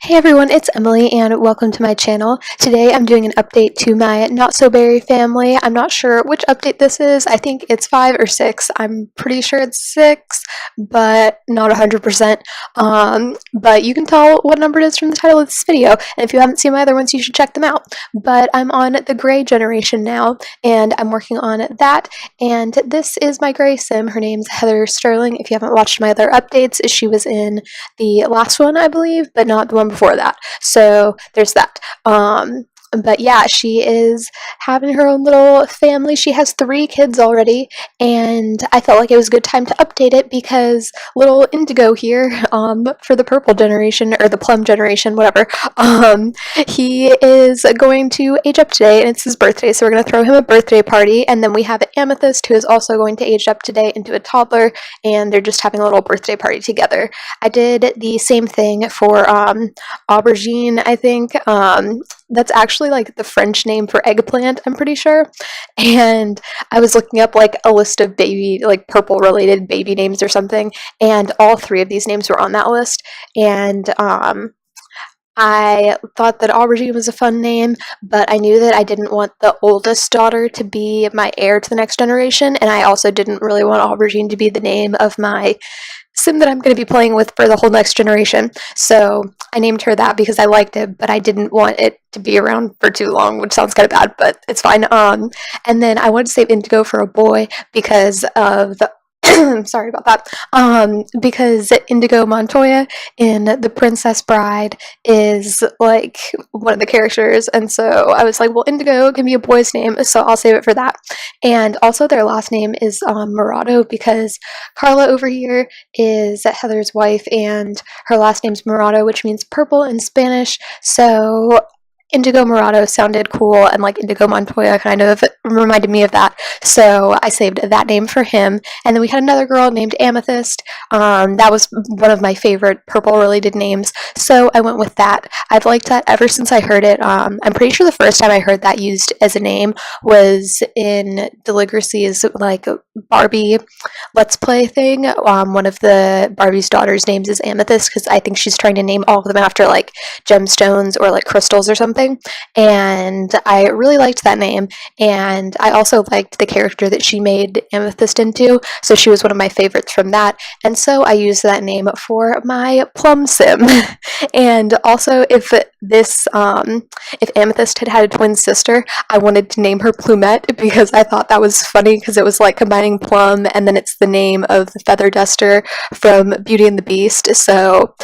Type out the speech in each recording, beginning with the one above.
Hey everyone, it's Emily and welcome to my channel. Today I'm doing an update to my Not So Berry family. I'm not sure which update this is. I think it's 5 or 6. I'm pretty sure it's 6, but not 100%. But you can tell what number it is from the title of this video, and if you haven't seen my other ones, you should check them out. But I'm on the gray generation now, and I'm working on that, and this is my gray sim. Her name's Heather Sterling. If you haven't watched my other updates, she was in the last one, I believe, but not the one before that. So there's that. But yeah, she is having her own little family. She has 3 kids already, and I felt like it was a good time to update it because little Indigo here, for the purple generation, or the plum generation, whatever, he is going to age up today, and it's his birthday, so we're going to throw him a birthday party, and then we have Amethyst, who is also going to age up today into a toddler, and they're just having a little birthday party together. I did the same thing for, Aubergine, I think. That's actually like the French name for eggplant, I'm pretty sure. And I was looking up like a list of baby, like purple related baby names or something, and all 3 of these names were on that list. And I thought that Aubergine was a fun name, but I knew that I didn't want the oldest daughter to be my heir to the next generation, and I also didn't really want Aubergine to be the name of my sim that I'm going to be playing with for the whole next generation. So I named her that because I liked it, but I didn't want it to be around for too long, which sounds kind of bad, but it's fine. And then I wanted to save Indigo for a boy because of the sorry about that. Because Indigo Montoya in The Princess Bride is like one of the characters, and so I was like, well, Indigo can be a boy's name, so I'll save it for that. And also, their last name is Murado because Carla over here is Heather's wife, and her last name's Murado, which means purple in Spanish. So Indigo Murado sounded cool, and like Indigo Montoya kind of reminded me of that, so I saved that name for him. And then we had another girl named Amethyst. That was one of my favorite purple related names, so I went with that. I've liked that ever since I heard it. I'm pretty sure the first time I heard that used as a name was in Deligracy's like Barbie Let's Play thing. One of the Barbie's daughters' names is Amethyst because I think she's trying to name all of them after like gemstones or like crystals or something. And I really liked that name, and I also liked the character that she made Amethyst into, so she was one of my favorites from that, and so I used that name for my plum sim. And also, if Amethyst had a twin sister, I wanted to name her Plumette because I thought that was funny because it was like combining plum and then it's the name of the feather duster from Beauty and the Beast, so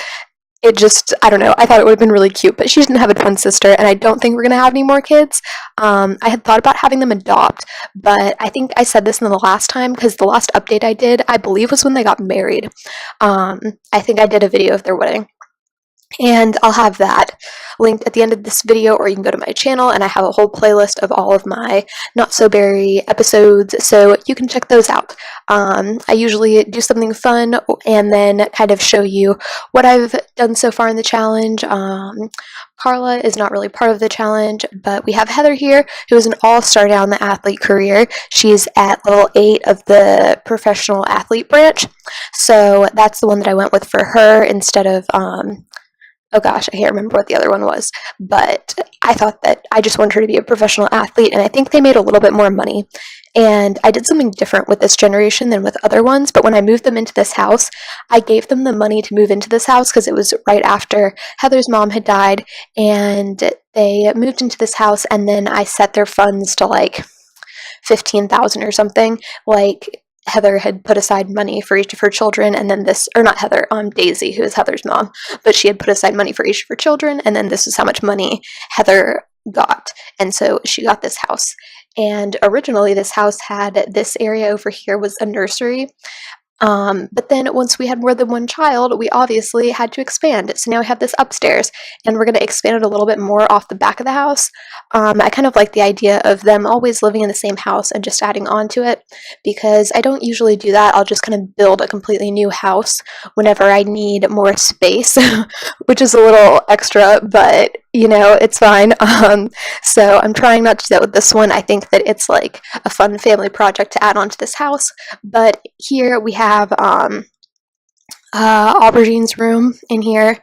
it just, I don't know, I thought it would have been really cute, but she didn't have a twin sister, and I don't think we're going to have any more kids. I had thought about having them adopt, but I think I said this in the last time, because the last update I did, I believe, was when they got married. I think I did a video of their wedding. And I'll have that linked at the end of this video, or you can go to my channel, and I have a whole playlist of all of my Not So Berry episodes, so you can check those out. I usually do something fun and then kind of show you what I've done so far in the challenge. Carla is not really part of the challenge, but we have Heather here, who is an all-star down the athlete career. She's at level 8 of the professional athlete branch, so that's the one that I went with for her instead of oh gosh, I can't remember what the other one was, but I thought that I just wanted her to be a professional athlete, and I think they made a little bit more money. And I did something different with this generation than with other ones, but when I moved them into this house, I gave them the money to move into this house because it was right after Heather's mom had died, and they moved into this house, and then I set their funds to like 15,000 or something. Like, Heather had put aside money for each of her children, and then this, or not Heather, Daisy, who is Heather's mom, but she had put aside money for each of her children, and then this is how much money Heather got, and so she got this house. And originally this house had this area over here was a nursery, but then once we had more than one child, we obviously had to expand. So now we have this upstairs, and we're going to expand it a little bit more off the back of the house. I kind of like the idea of them always living in the same house and just adding on to it, because I don't usually do that. I'll just kind of build a completely new house whenever I need more space, which is a little extra, but you know, it's fine. So I'm trying not to do that with this one. I think that it's like a fun family project to add on to this house. But here we have Aubergine's room in here,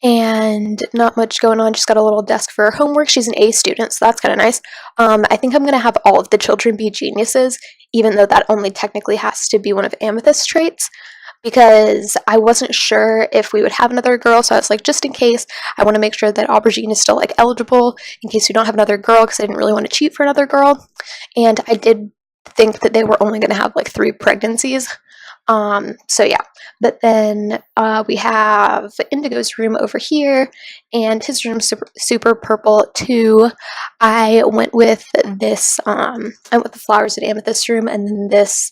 and not much going on. Just got a little desk for her homework. She's an A student, so that's kind of nice. I think I'm going to have all of the children be geniuses, even though that only technically has to be one of Amethyst's traits, because I wasn't sure if we would have another girl, so I was like, just in case, I want to make sure that Aubergine is still like eligible in case we don't have another girl, because I didn't really want to cheat for another girl. And I did think that they were only going to have like 3 pregnancies. So yeah, but then we have Indigo's room over here, and his room's super purple too. I went with this, I went with the flowers at Amethyst's room, and then this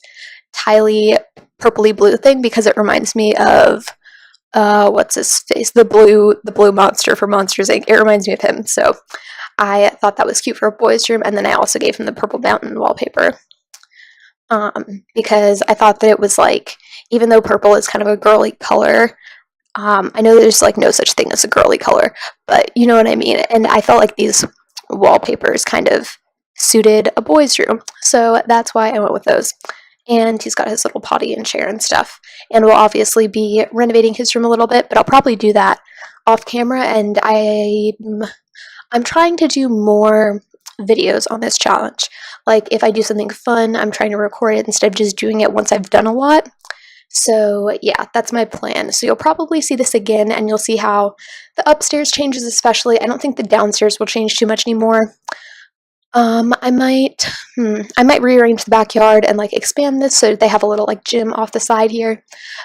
tiley purpley blue thing because it reminds me of what's his face, the blue monster from Monsters Inc. It reminds me of him, so I thought that was cute for a boy's room. And then I also gave him the purple mountain wallpaper. Because I thought that it was like, even though purple is kind of a girly color, I know there's like no such thing as a girly color, but you know what I mean. And I felt like these wallpapers kind of suited a boy's room, so that's why I went with those. And he's got his little potty and chair and stuff. And we'll obviously be renovating his room a little bit, but I'll probably do that off camera. And I'm trying to do more videos on this challenge. Like, if I do something fun, I'm trying to record it instead of just doing it once I've done a lot. So yeah, that's my plan. So you'll probably see this again, and you'll see how the upstairs changes especially. I don't think the downstairs will change too much anymore. I might rearrange the backyard and like expand this so they have a little like gym off the side here.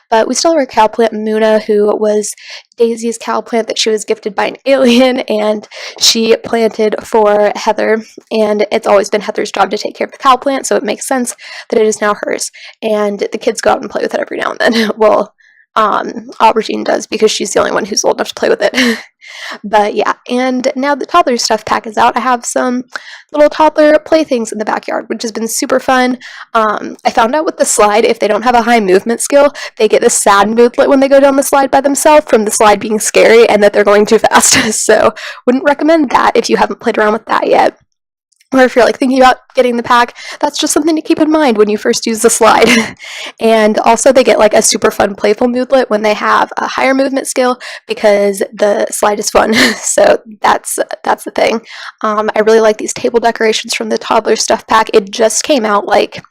But we still have our cow plant Muna, who was Daisy's cow plant that she was gifted by an alien, and she planted for Heather. And it's always been Heather's job to take care of the cow plant, so it makes sense that it is now hers. And the kids go out and play with it every now and then. Well, Aubergine does, because she's the only one who's old enough to play with it. But yeah, and now the toddler stuff pack is out. I have some little toddler playthings in the backyard, which has been super fun. I found out with the slide, if they don't have a high movement skill, they get this sad moodlet when they go down the slide by themselves from the slide being scary and that they're going too fast. So wouldn't recommend that if you haven't played around with that yet. Or if you're like thinking about getting the pack, that's just something to keep in mind when you first use the slide. And also they get like a super fun playful moodlet when they have a higher movement skill, because the slide is fun. So that's the thing. I really like these table decorations from the toddler stuff pack. It just came out like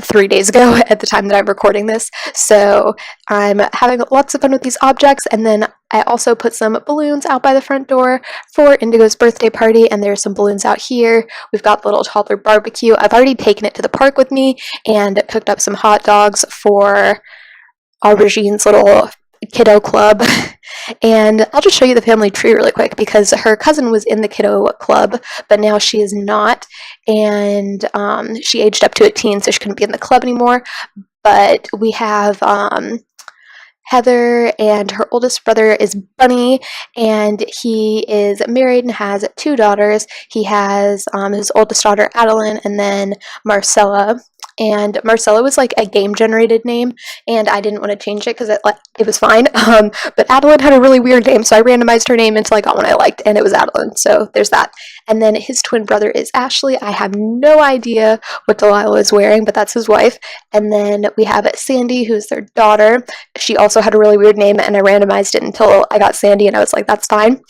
3 days ago at the time that I'm recording this, so I'm having lots of fun with these objects. And then I also put some balloons out by the front door for Indigo's birthday party, and there's some balloons out here. We've got the little toddler barbecue. I've already taken it to the park with me and cooked up some hot dogs for Aubergine's little kiddo club. And I'll just show you the family tree really quick, because her cousin was in the kiddo club, but now she is not, and she aged up to a teen, so she couldn't be in the club anymore. But we have Heather, and her oldest brother is Bunny, and he is married and has 2 daughters. He has his oldest daughter Adeline, and then Marcella. And Marcella was like a game generated name, and I didn't want to change it because it was fine. But Adeline had a really weird name, so I randomized her name until I got one I liked, and it was Adeline. So there's that. And then his twin brother is Ashley. I have no idea what Delilah is wearing, but that's his wife. And then we have Sandy, who's their daughter. She also had a really weird name, and I randomized it until I got Sandy, and I was like, that's fine.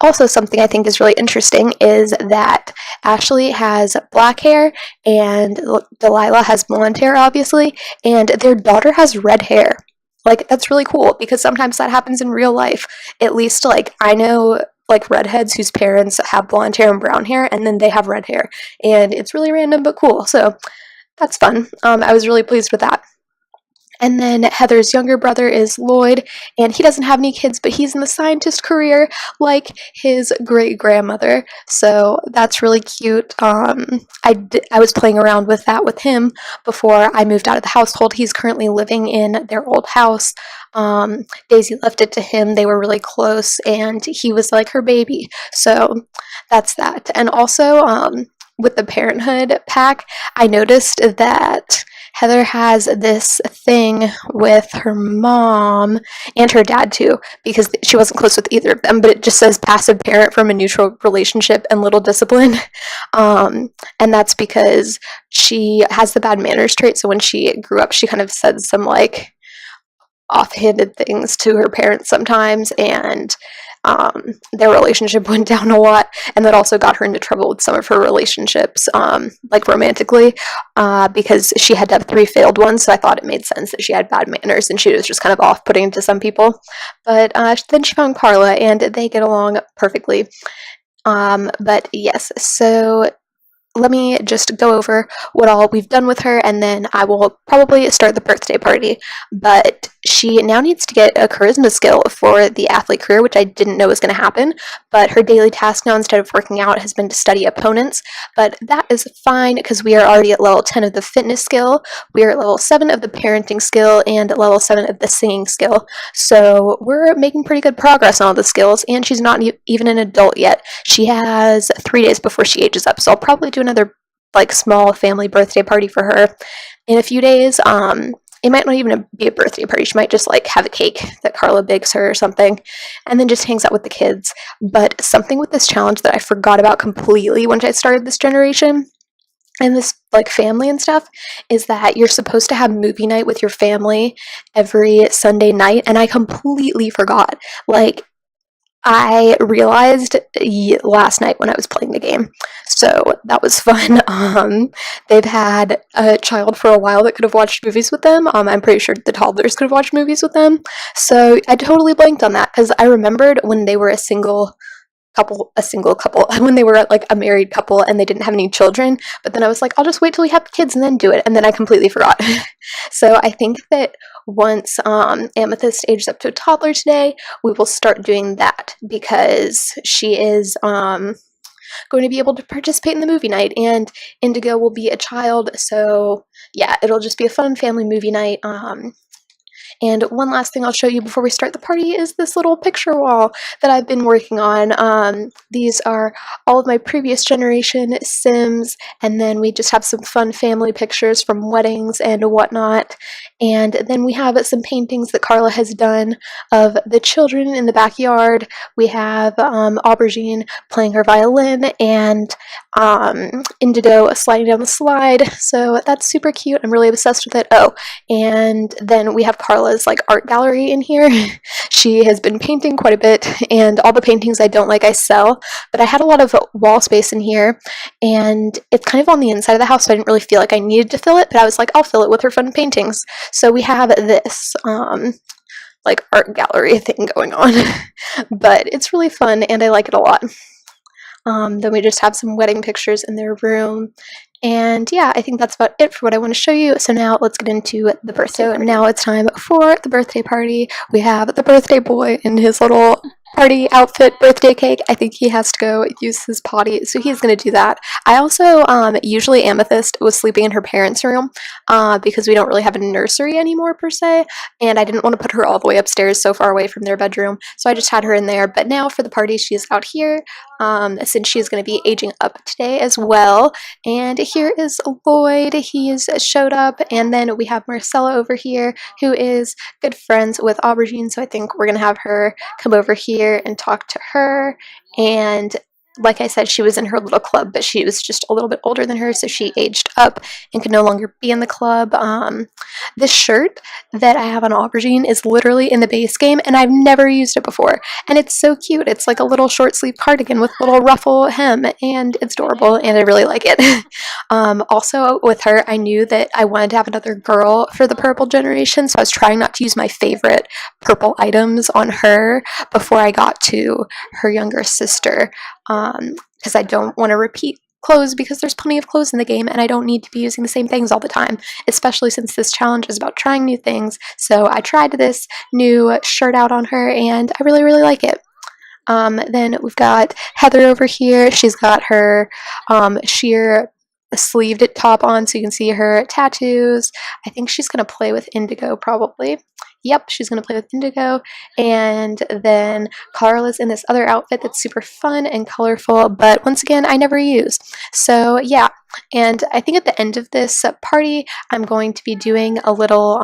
Also, something I think is really interesting is that Ashley has black hair, and Delilah has blonde hair, obviously, and their daughter has red hair. Like, that's really cool, because sometimes that happens in real life. At least, like, I know like redheads whose parents have blonde hair and brown hair, and then they have red hair, and it's really random but cool. So that's fun. I was really pleased with that. And then Heather's younger brother is Lloyd, and he doesn't have any kids, but he's in the scientist career like his great-grandmother, so that's really cute. I was playing around with that with him before I moved out of the household. He's currently living in their old house. Daisy left it to him. They were really close, and he was like her baby, so that's that. And also, with the Parenthood pack, I noticed that Heather has this thing with her mom and her dad too, because she wasn't close with either of them, but it just says passive parent from a neutral relationship and little discipline. And that's because she has the bad manners trait, so when she grew up, she kind of said some like offhanded things to her parents sometimes, and their relationship went down a lot, and that also got her into trouble with some of her relationships, like romantically, because she had to have 3 failed ones, so I thought it made sense that she had bad manners, and she was just kind of off-putting to some people. But then she found Carla, and they get along perfectly. But yes, so let me just go over what all we've done with her, and then I will probably start the birthday party. But she now needs to get a charisma skill for the athlete career, which I didn't know was going to happen. But her daily task now, instead of working out, has been to study opponents. But that is fine, because we are already at level 10 of the fitness skill, we are at level 7 of the parenting skill, and level 7 of the singing skill. So we're making pretty good progress on all the skills, and she's not even an adult yet. She has 3 days before she ages up, so I'll probably do another like small family birthday party for her in a few days. It might not even be a birthday party. She might just like have a cake that Carla bakes her or something, and then just hangs out with the kids. But something with this challenge that I forgot about completely when I started this generation and this like family and stuff is that you're supposed to have movie night with your family every Sunday night, and I completely forgot. Like, I realized last night when I was playing the game, so that was fun. They've had a child for a while that could have watched movies with them. I'm pretty sure the toddlers could have watched movies with them, so I totally blanked on that because I remembered when they were a single couple, when they were like a married couple and they didn't have any children, but then I was like, I'll just wait till we have kids and then do it, and then I completely forgot. So I think that once Amethyst ages up to a toddler today, we will start doing that, because she is going to be able to participate in the movie night, and Indigo will be a child, so yeah, it'll just be a fun family movie night. And one last thing I'll show you before we start the party is this little picture wall that I've been working on. These are all of my previous generation Sims, and then we just have some fun family pictures from weddings and whatnot. And then we have some paintings that Carla has done of the children in the backyard. We have Aubergine playing her violin, and Indigo sliding down the slide. So that's super cute. I'm really obsessed with it. Oh, and then we have Carla's like art gallery in here. She has been painting quite a bit, and all the paintings I don't like I sell, but I had a lot of wall space in here, and it's kind of on the inside of the house, so I didn't really feel like I needed to fill it, but I was like, I'll fill it with her fun paintings. So we have this like art gallery thing going on, but it's really fun and I like it a lot. Then we just have some wedding pictures in their room. And yeah, I think that's about it for what I want to show you. So now let's get into the birthday. So now it's time for the birthday party. We have the birthday boy in his little party outfit, birthday cake. I think he has to go use his potty, so he's going to do that. I also, usually Amethyst was sleeping in her parents' room because we don't really have a nursery anymore per se, and I didn't want to put her all the way upstairs so far away from their bedroom, so I just had her in there. But now for the party, she's out here since she is going to be aging up today as well. And here is Lloyd. He's showed up, and then we have Marcella over here, who is good friends with Aubergine, so I think we're going to have her come over here and talk to her. And like I said, she was in her little club, but she was just a little bit older than her, so she aged up and could no longer be in the club. This shirt that I have on Aubergine is literally in the base game, and I've never used it before. And it's so cute. It's like a little short sleeve cardigan with a little ruffle hem, and it's adorable, and I really like it. Also, with her, I knew that I wanted to have another girl for the purple generation, so I was trying not to use my favorite purple items on her before I got to her younger sister. Because I don't want to repeat clothes, because there's plenty of clothes in the game and I don't need to be using the same things all the time, especially since this challenge is about trying new things. So I tried this new shirt out on her and I really, really like it. Then we've got Heather over here. She's got her sheer sleeved top on so you can see her tattoos. I think she's going to play with Indigo probably. Yep, she's going to play with Indigo. And then Carla's in this other outfit that's super fun and colorful, but once again, I never use. So yeah, and I think at the end of this party, I'm going to be doing a little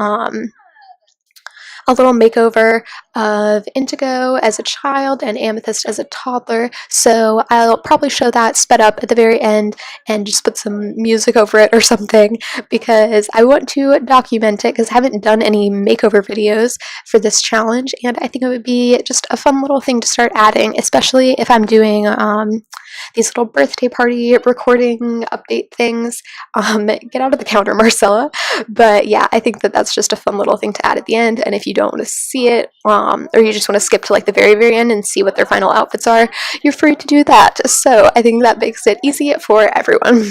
a little makeover of Indigo as a child and Amethyst as a toddler. So I'll probably show that sped up at the very end and just put some music over it or something, because I want to document it, because I haven't done any makeover videos for this challenge, and I think it would be just a fun little thing to start adding, especially if I'm doing these little birthday party recording update things. Get out of the counter, Marcella. But yeah, I think that that's just a fun little thing to add at the end. And if you don't want to see it, or you just want to skip to like the very, very end and see what their final outfits are, you're free to do that. So I think that makes it easy for everyone.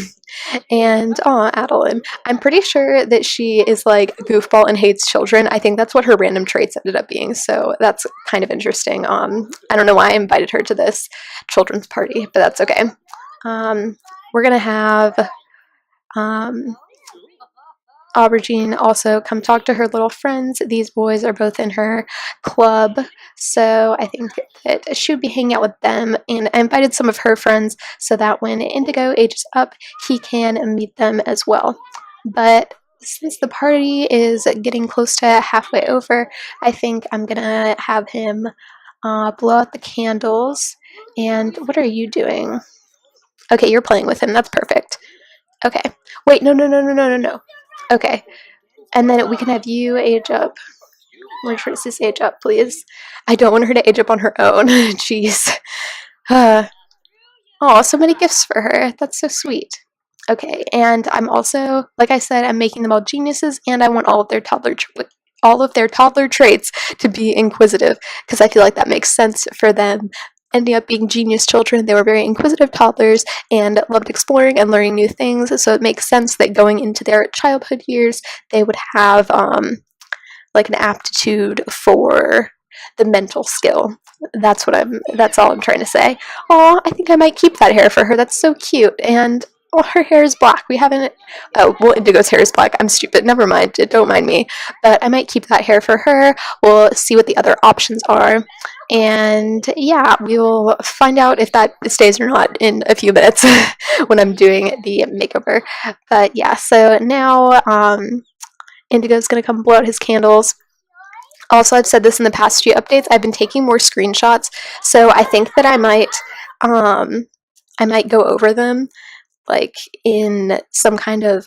And Adeline, I'm pretty sure that she is like a goofball and hates children. I think that's what her random traits ended up being, so that's kind of interesting. I don't know why I invited her to this children's party, but that's okay. We're gonna have Aubergine also come talk to her little friends. These boys are both in her club, so I think that she would be hanging out with them, and I invited some of her friends so that when Indigo ages up, he can meet them as well. But since the party is getting close to halfway over, I think I'm gonna have him blow out the candles. And what are you doing? Okay, you're playing with him. That's perfect. Okay. Wait, no, no, no, no, no, no, no. Okay. And then we can have you age up. Which Princess age up, please? I don't want her to age up on her own. Jeez. Oh, so many gifts for her. That's so sweet. Okay, and I'm also, like I said, I'm making them all geniuses, and I want all of their toddler traits to be inquisitive, because I feel like that makes sense for them ending up being genius children. They were very inquisitive toddlers and loved exploring and learning new things, so it makes sense that going into their childhood years, they would have like an aptitude for the mental skill. That's all I'm trying to say. Oh, I think I might keep that hair for her. That's so cute. And oh, her hair is black. We haven't, oh, well, Indigo's hair is black. I'm stupid. Never mind. Don't mind me. But I might keep that hair for her. We'll see what the other options are. And yeah, we will find out if that stays or not in a few minutes when I'm doing the makeover. But yeah, so now Indigo's gonna come blow out his candles. Also, I've said this in the past few updates, I've been taking more screenshots, so I think that I might go over them like in some kind of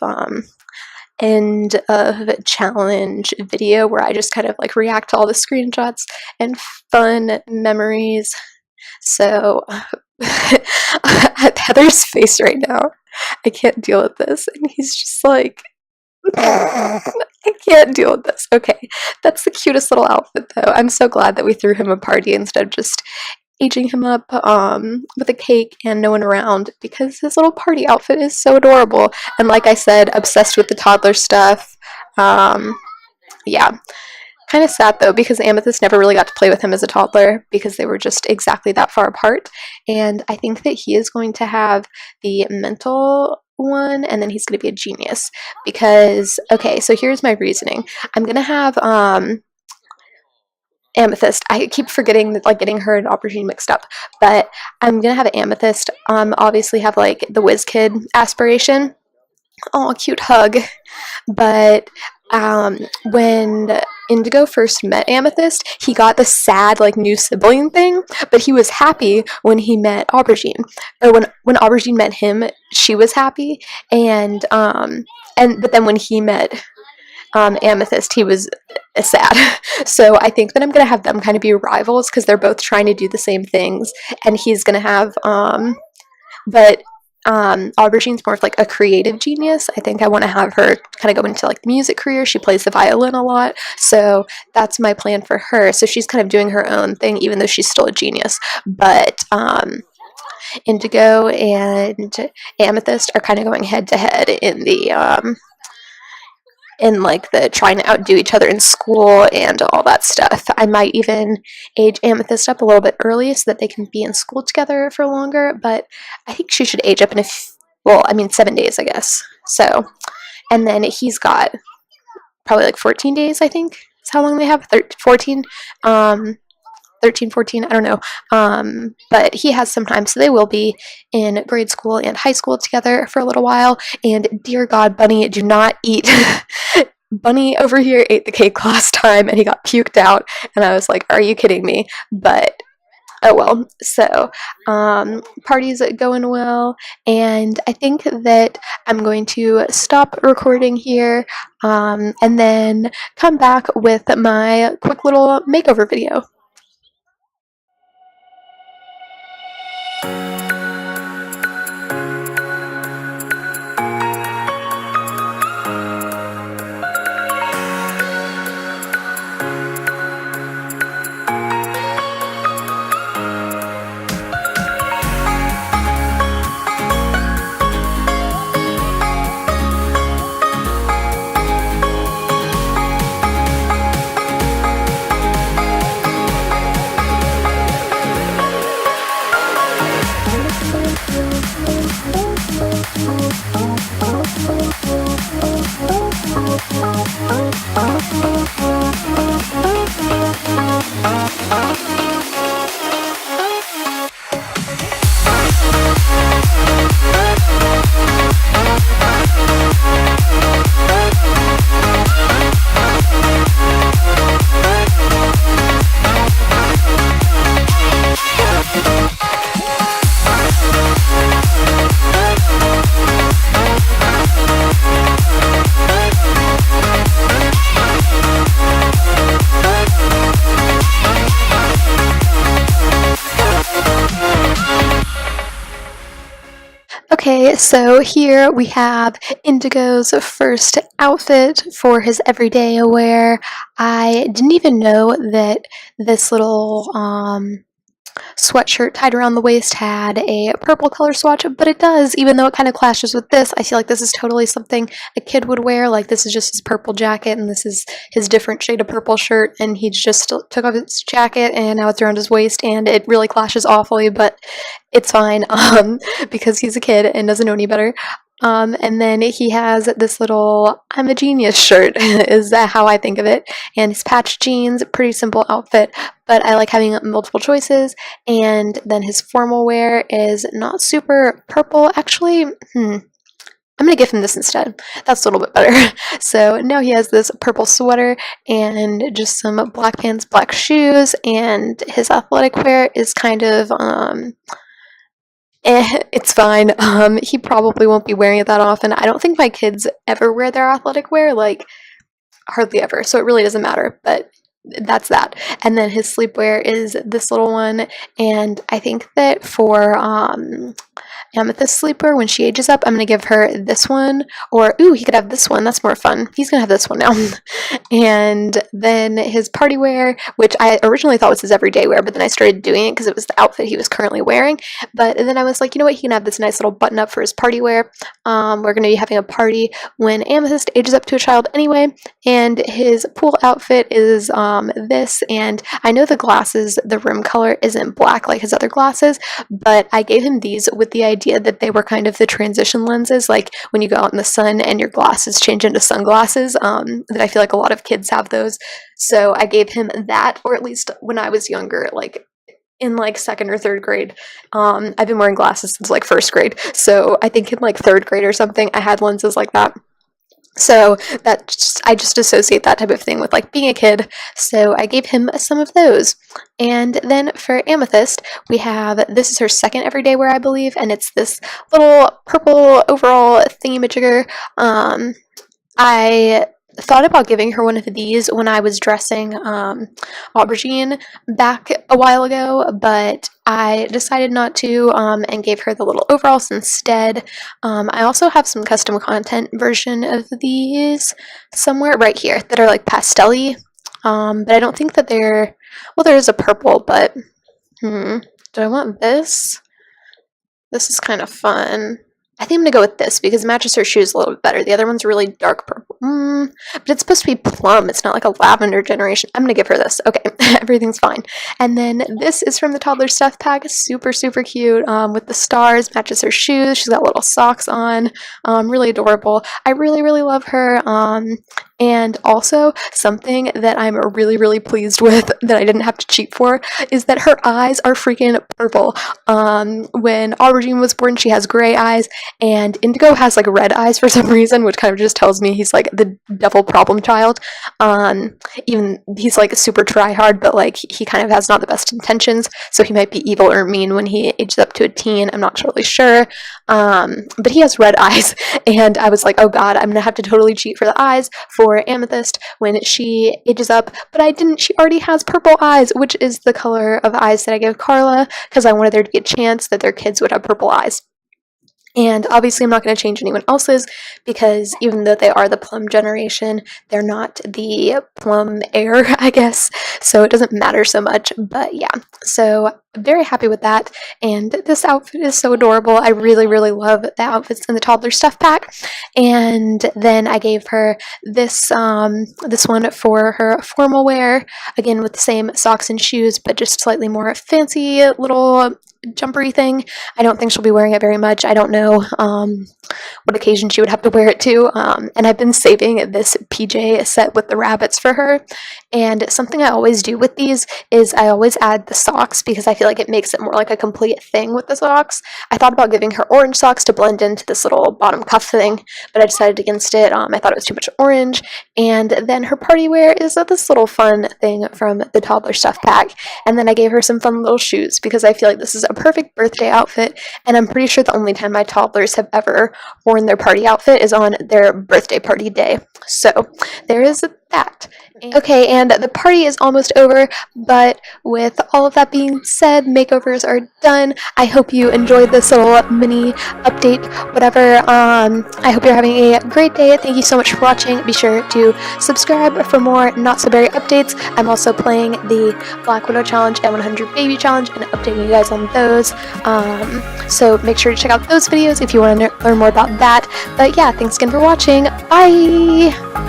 end of challenge video where I just kind of like react to all the screenshots and fun memories. So Heather's face right now, I can't deal with this, and he's just like, I can't deal with this. Okay, that's the cutest little outfit though. I'm so glad that we threw him a party instead of just aging him up with a cake and no one around, because his little party outfit is so adorable. And like I said, obsessed with the toddler stuff. Yeah. Kind of sad though, because Amethyst never really got to play with him as a toddler because they were just exactly that far apart. And I think that he is going to have the mental one, and then he's going to be a genius. Because, okay, so here's my reasoning. I'm going to have Amethyst. I keep forgetting, like, getting her and Aubergine mixed up. But I'm going to have Amethyst obviously have, like, the whiz kid aspiration. Oh, cute hug. But when Indigo first met Amethyst, he got the sad, like, new sibling thing, but he was happy when he met Aubergine. Or when Aubergine met him, she was happy, but then when he met Amethyst, he was sad. So I think that I'm gonna have them kind of be rivals because they're both trying to do the same things, and he's gonna have but Aubergine's more of like a creative genius. I think I want to have her kind of go into like the music career. She plays the violin a lot, so that's my plan for her. So she's kind of doing her own thing, even though she's still a genius. But Indigo and Amethyst are kind of going head to head in the trying to outdo each other in school and all that stuff. I might even age Amethyst up a little bit early so that they can be in school together for longer, but I think she should age up in 7 days, I guess. So, and then he's got probably like 14 days, I think, is how long they have, 14, 13, 14, I don't know, but he has some time, so they will be in grade school and high school together for a little while. And dear God, Bunny, do not eat Bunny over here ate the cake last time and he got puked out, and I was like, are you kidding me? But oh well. So party's going well, and I think that I'm going to stop recording here, and then come back with my quick little makeover video. Okay, so here we have Indigo's first outfit for his everyday wear. I didn't even know that this little sweatshirt tied around the waist had a purple color swatch, but it does, even though it kind of clashes with this. I feel like this is totally something a kid would wear. Like, this is just his purple jacket, and this is his different shade of purple shirt, and he just took off his jacket, and now it's around his waist, and it really clashes awfully, but it's fine, because he's a kid and doesn't know any better. And then he has this little I'm a genius shirt, is that how I think of it, and his patch jeans, pretty simple outfit, but I like having multiple choices. And then his formal wear is not super purple, actually, I'm gonna give him this instead. That's a little bit better. So now he has this purple sweater and just some black pants, black shoes, and his athletic wear is kind of, it's fine. He probably won't be wearing it that often. I don't think my kids ever wear their athletic wear, like, hardly ever, so it really doesn't matter, but that's that. And then his sleepwear is this little one, and I think that for Amethyst sleeper, when she ages up, I'm gonna give her this one, or ooh, he could have this one, that's more fun. He's gonna have this one now. And then his party wear, which I originally thought was his everyday wear, but then I started doing it because it was the outfit he was currently wearing. But then I was like, you know what, he can have this nice little button up for his party wear. We're gonna be having a party when Amethyst ages up to a child anyway, and his pool outfit is this, and I know the glasses, the rim color isn't black like his other glasses, but I gave him these with the idea that they were kind of the transition lenses, like when you go out in the sun and your glasses change into sunglasses, that I feel like a lot of kids have those. So I gave him that, or at least when I was younger, like in like second or third grade. I've been wearing glasses since like first grade, so I think in like third grade or something I had lenses like that. So I just associate that type of thing with like being a kid, so I gave him some of those. And then for Amethyst, we have, this is her second everyday wear, I believe, and it's this little purple overall thingy-majigger. I thought about giving her one of these when I was dressing Aubergine back a while ago, but I decided not to, and gave her the little overalls instead. I also have some custom content version of these somewhere right here that are like pastel-y, but I don't think that they're, well, there is a purple, but do I want this? This is kind of fun. I think I'm gonna go with this because it matches her shoes a little bit better. The other one's really dark purple. But it's supposed to be plum. It's not like a lavender generation. I'm gonna give her this. Okay, everything's fine. And then this is from the Toddler Stuff Pack. Super, super cute, with the stars. Matches her shoes. She's got little socks on. Really adorable. I really, really love her. And also, something that I'm really, really pleased with that I didn't have to cheat for is that her eyes are freaking purple. When Aubergine was born, she has gray eyes, and Indigo has like red eyes for some reason, which kind of just tells me he's like the devil problem child. Even he's like super try hard, but like he kind of has not the best intentions, so he might be evil or mean when he ages up to a teen. I'm not totally sure, but he has red eyes, and I was like, oh god, I'm gonna have to totally cheat for the eyes for Amethyst when she ages up, but I didn't. She already has purple eyes, which is the color of eyes that I gave Carla, because I wanted there to be a chance that their kids would have purple eyes. And obviously I'm not going to change anyone else's, because even though they are the plum generation, they're not the plum heir, I guess, so it doesn't matter so much. But yeah, so I'm very happy with that, and this outfit is so adorable. I really, really love the outfits in the Toddler stuff pack. And then I gave her this this one for her formal wear, again with the same socks and shoes, but just slightly more fancy little jumpery thing. I don't think she'll be wearing it very much. I don't know what occasion she would have to wear it to. And I've been saving this PJ set with the rabbits for her. And something I always do with these is I always add the socks, because I feel like it makes it more like a complete thing with the socks. I thought about giving her orange socks to blend into this little bottom cuff thing, but I decided against it. I thought it was too much orange. And then her party wear is this little fun thing from the Toddler stuff pack. And then I gave her some fun little shoes, because I feel like this is a perfect birthday outfit, and I'm pretty sure the only time my toddlers have ever worn their party outfit is on their birthday party day. So there is that. Okay, and the party is almost over, but with all of that being said, makeovers are done. I hope you enjoyed this little mini update, whatever. I hope you're having a great day. Thank you so much for watching. Be sure to subscribe for more Not So Berry updates. I'm also playing the Black Widow Challenge and 100 Baby Challenge and updating you guys on those. So make sure to check out those videos if you want to learn more about that. But yeah, thanks again for watching. Bye!